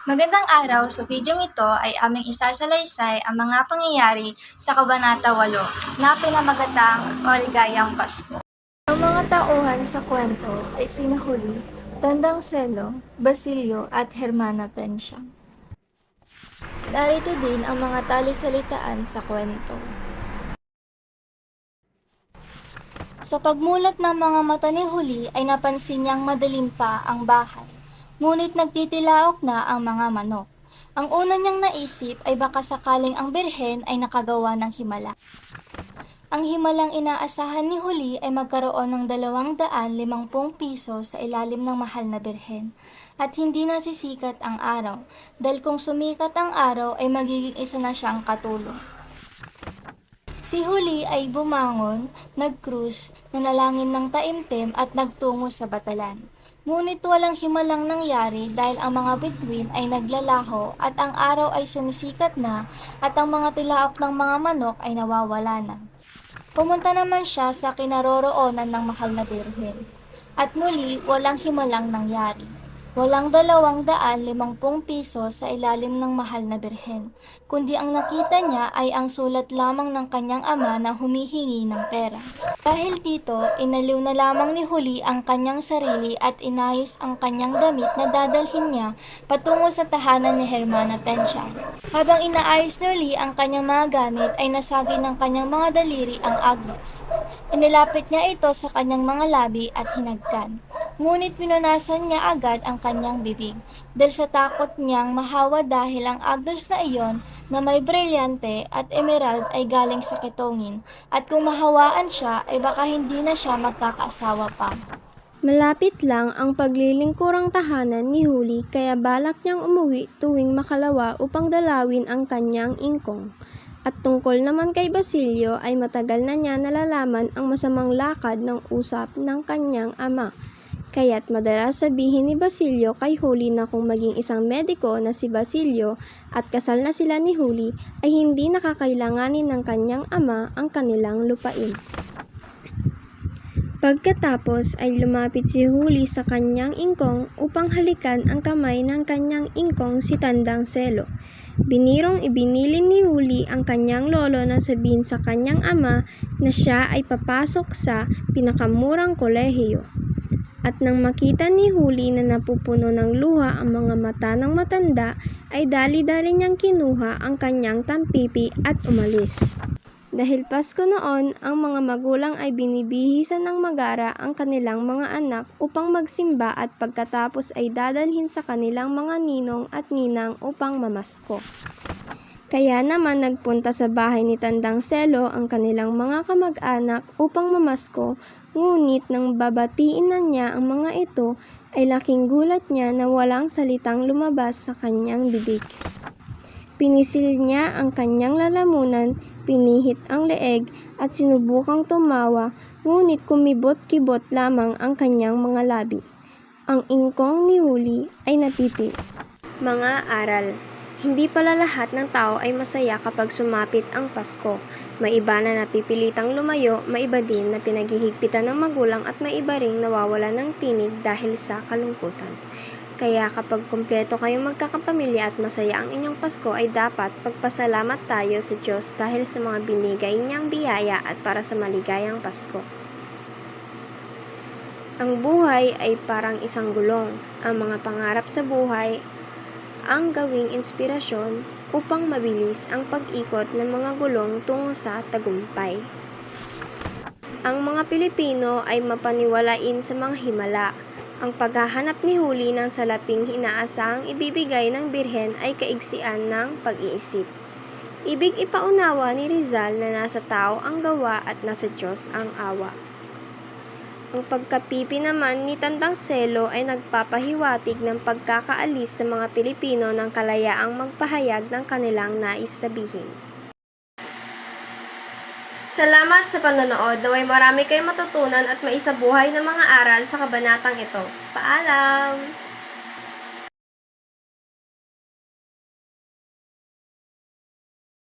Magandang araw! Sa videong ito ay aming isasalaysay ang mga pangyayari sa Kabanata 8 na pinamagatang Maligayang Pasko. Ang mga tauhan sa kwento ay sina Huli, Tandang Selo, Basilio at Hermana Pencia. Narito din ang mga talisalitaan sa kwento. Sa pagmulat ng mga mata ni Huli ay napansin niyang madilim pa ang bahay, ngunit nagtitilaok na ang mga manok. Ang una niyang naisip ay baka sakaling ang birhen ay nakagawa ng himala. Ang himalang inaasahan ni Huli ay magkaroon ng 250 piso sa ilalim ng mahal na birhen at hindi nasisikat ang araw dahil kung sumikat ang araw ay magiging isa na siyang katulong. Si Huli ay bumangon, nag-cruise, nanalangin ng taimtim at nagtungo sa batalan. Ngunit walang himalang nangyari dahil ang mga bituin ay naglalaho at ang araw ay sumisikat na at ang mga tilaok ng mga manok ay nawawala na. Pumunta naman siya sa kinaroroonan ng mahal na birhen at muli walang himalang nangyari. Walang 250 piso sa ilalim ng mahal na birhen, kundi ang nakita niya ay ang sulat lamang ng kanyang ama na humihingi ng pera. Dahil dito, inaliw na lamang ni Huli ang kanyang sarili at inayos ang kanyang damit na dadalhin niya patungo sa tahanan ni Hermana Pencia. Habang inaayos ni Huli ang kanyang mga gamit ay nasagi ng kanyang mga daliri ang agnos. Inilapit niya ito sa kanyang mga labi at hinagkan. Ngunit pinunasan niya agad ang kanyang bibig dahil sa takot niyang mahawa dahil ang agnos na iyon na may brilyante at emerald ay galing sa ketongin at kung mahawaan siya ay baka hindi na siya magkakaasawa pa. Malapit lang ang paglilingkurang tahanan ni Huli kaya balak niyang umuwi tuwing makalawa upang dalawin ang kanyang ingkong. At tungkol naman kay Basilio ay matagal na niya nalalaman ang masamang lakad ng usap ng kanyang ama. Kaya't madalas sabihin ni Basilio kay Huli na kung maging isang mediko na si Basilio at kasal na sila ni Huli ay hindi nakakailanganin ng kanyang ama ang kanilang lupain. Pagkatapos ay lumapit si Huli sa kanyang ingkong upang halikan ang kamay ng kanyang ingkong si Tandang Selo. Binirong ibinilin ni Huli ang kanyang lolo na sabihin sa kanyang ama na siya ay papasok sa pinakamurang kolehiyo. At nang makita ni Huli na napupuno ng luha ang mga mata ng matanda, ay dali-dali niyang kinuha ang kanyang tampipi at umalis. Dahil Pasko noon, ang mga magulang ay binibihisan ng magara ang kanilang mga anak upang magsimba at pagkatapos ay dadalhin sa kanilang mga ninong at ninang upang mamasko. Kaya naman nagpunta sa bahay ni Tandang Selo ang kanilang mga kamag-anak upang mamasko, ngunit nang babatiin na niya ang mga ito, ay laking gulat niya na walang salitang lumabas sa kanyang bibig. Pinisil niya ang kanyang lalamunan, pinihit ang leeg at sinubukang tumawa, ngunit kumibot-kibot lamang ang kanyang mga labi. Ang ingkong ni Huli ay napiti. Mga aral. Hindi pala lahat ng tao ay masaya kapag sumapit ang Pasko. May iba na napipilitang lumayo, may iba din na pinaghihigpitan ng magulang at may iba ring nawawala ng tinig dahil sa kalungkutan. Kaya kapag kumpleto kayong magkakapamilya at masaya ang inyong Pasko ay dapat pagpasalamat tayo sa Diyos dahil sa mga binigay niyang biyaya at para sa maligayang Pasko. Ang buhay ay parang isang gulong. Ang mga pangarap sa buhay ang gawing inspirasyon upang mabilis ang pag-ikot ng mga gulong tungo sa tagumpay. Ang mga Pilipino ay mapaniwalain sa mga himala. Ang paghahanap ni Huli ng salaping inaasahang ibibigay ng birhen ay kaigsian ng pag-iisip. Ibig ipaunawa ni Rizal na nasa tao ang gawa at nasa Diyos ang awa. Ang pagkapipi naman ni Tandang Selo ay nagpapahiwatig ng pagkakaalis sa mga Pilipino ng kalayaang magpahayag ng kanilang nais sabihin. Salamat sa panonood. Naway marami kayong matutunan at maisabuhay ng mga aral sa kabanatang ito. Paalam!